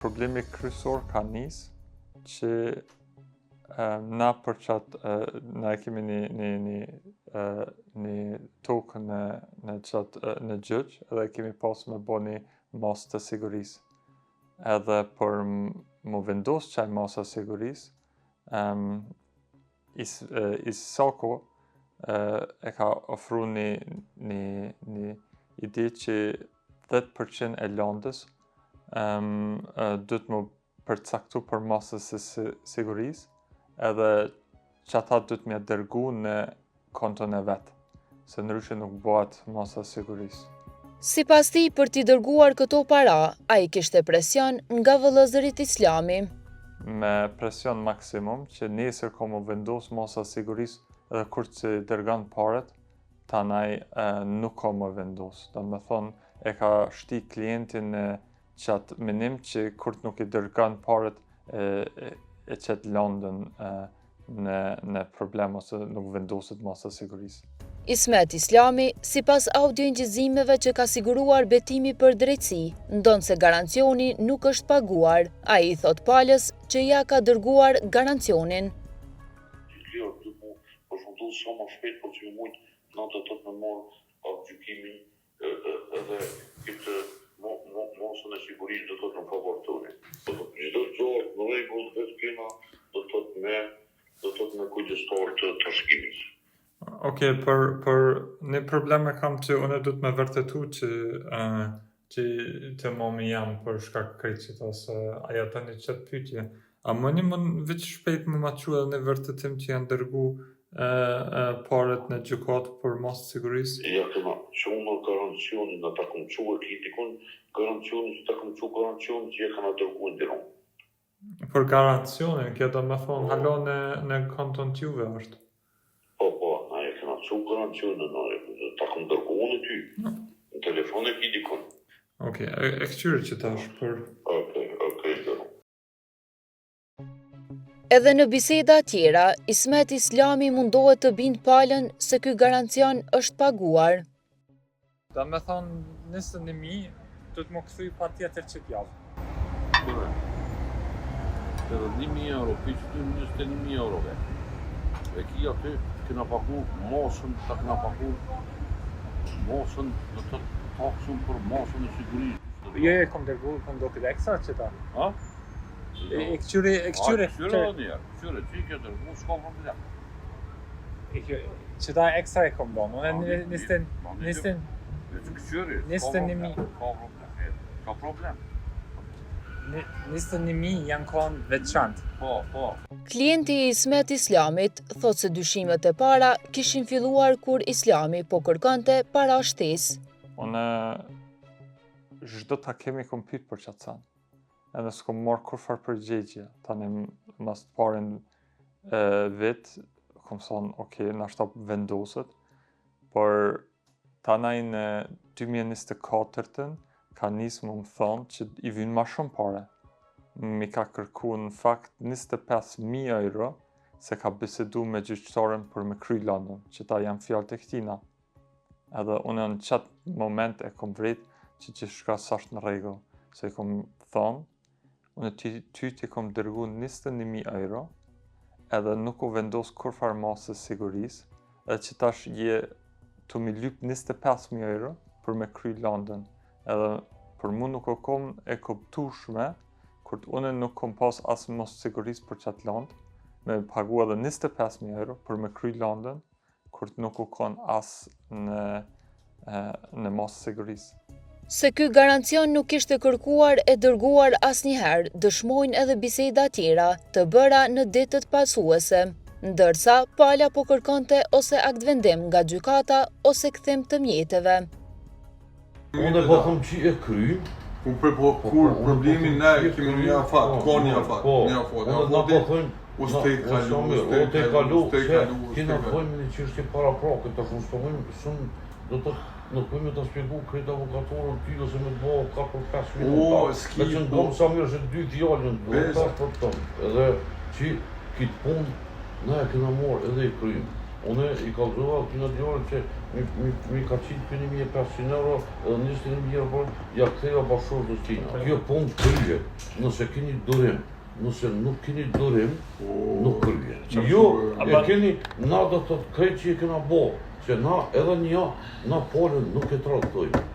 Problemi kryesor ka nis që na për qatë na e kemi një tokë në gjyq edhe kemi pas me bo një mas të sigurisë. Edhe për më vendos qaj masa sigurisë, ISAKO e ka ofru një ide që 10% e landës duhet më përcaktu për masën e sigurisë, edhe që ata duhet me dërgu në konton e vetë, se ndryshe nuk bëhet masa sigurisë. Sipas tij, për t'i dërguar këto para, ai kishte presion nga vëllezërit islami. Me presion maksimum që nesër ka më vendos masa sigurisë edhe kur që dërgan paret, tanaj nuk ka më vendos. Do me thonë, e ka shti klientin në qatë menim që kur nuk i dërgan paret e qëtë landën në problem ose nuk vendoset masa sigurisë. Ismet Islami, sipas audioingjëzimeve që ka siguruar betimi për drejtësi, ndonë se garancioni nuk është paguar. Ai i thot palës që ja ka dërguar garancionin. Sa më shpejt, por që më mujtë natë të me morë gjykimin edhe këtë mosën e sigurisë do të në favor tëre. Çdo gjë në rregull vetë kena do të me kujdestar të trashëgimit. Okej, për një probleme kam që unë du të me vërtetu që të momi jam për shkak krejtësit ose aja të një qëtë pytje. A më një më veç shpejt më ma që edhe një vërtetim që janë dërgu paret në gjykatë për masë sigurisë? Ja këma qumë garancionin në ta këmë quë kritikon, garancionin që ta këmë quë garancionin që ja këna dërgu në diron. Për garancionin, kjo do me thonë halo në konton t'juve është? Po, na ja këna quë garancionin, ta këmë dërgu në ty, në telefon e kritikon. Okej, e këqyre që ta është për... Okej, diron. Edhe në biseda tjera, Ismet Islami mundohet të bindë palën se ky garancion është paguar. Da me thonë 21.000, du të më këthuj pa tjetër që t'javë. Edhe 1.000 euro, për që ty 21.000 euro vetë. E kia ty, këna pagu mosën, ta këna pagu mosën, dhe të taksën për mosën e sigurisë. Jo, kom dërgu, kom do këtë ekstra që ta. Ha? E këqyre... Këqyre dhe njerë, këqyre, që i këtë dërgu, s'ka problem. Që ta ekstra e kom do, në nistin... Këqyre, ka problem. 21.000 janë konë veçantë. Po. Klienti i Ismet Islamit thot se dyshimet e para kishin filluar kur Islami po kërkonte para shtesë. Unë çdo ta kemi kom pyet për qatë sanë. Edhe s'kom marrë kurfar përgjigje. Tani mas të parin vit, kom thonë, okej, nashta vendoset, por tanaj në 2024-ën ka nisë më thonë që i vynë ma shumë pare. Mi ka kërku në fakt 25.000 euro se ka bisedu me gjyqtarën për me kry landën, që ta janë fjallë të këtina. Edhe unë në qatë moment e kom vrit që shka sashtë në regull, se i kom thonë, unë ty t'i kom dërgu 21.000 euro, edhe nuk u vendos kurfar masë sigurisë, edhe që tash je të mi lyp 25.000 euro për me kry landën. Edhe për mu nuk o kom e kuptueshme, kur unë nuk kom pas asë mos sigurisë për qatë landë, me pagu edhe 25.000 euro për me kry landën, kur nuk o kon asë në mos sigurisë. Se ky garancion nuk ishte kërkuar e dërguar asnjëherë, dëshmojnë edhe biseda tjera të bëra në ditët pasuese, ndërsa pala po kërkonte ose aktvendim nga gjykata ose kthim të mjeteve. Unë e po thëmë që e krymë. Kur problemin ne kemi një afat, ka një afat. Unë e po thëmë, o te kalu, se kina pojmë një qështje para prakët, të kushtohojmë shumë, do të nuk pojmë të spjegu kretë avokatorën ty, ose me të bëhë 4-5 minuta. Me që në gomë sa mirë është 2 djallën, do të tash për tëmë. Edhe që kitë punë, ne e kena morë edhe i krymë. Unë i kalzova këna djore që mi ka qitë për 1.500 euro edhe 21.000 euro ja ktheva bashkëshortës tina. Kjo punë kryet, nëse keni durim, nëse nuk keni durim, nuk kryet. Jo, e keni, na do të krejt që i kena bo, që na edhe një, na polën nuk e tradojmë.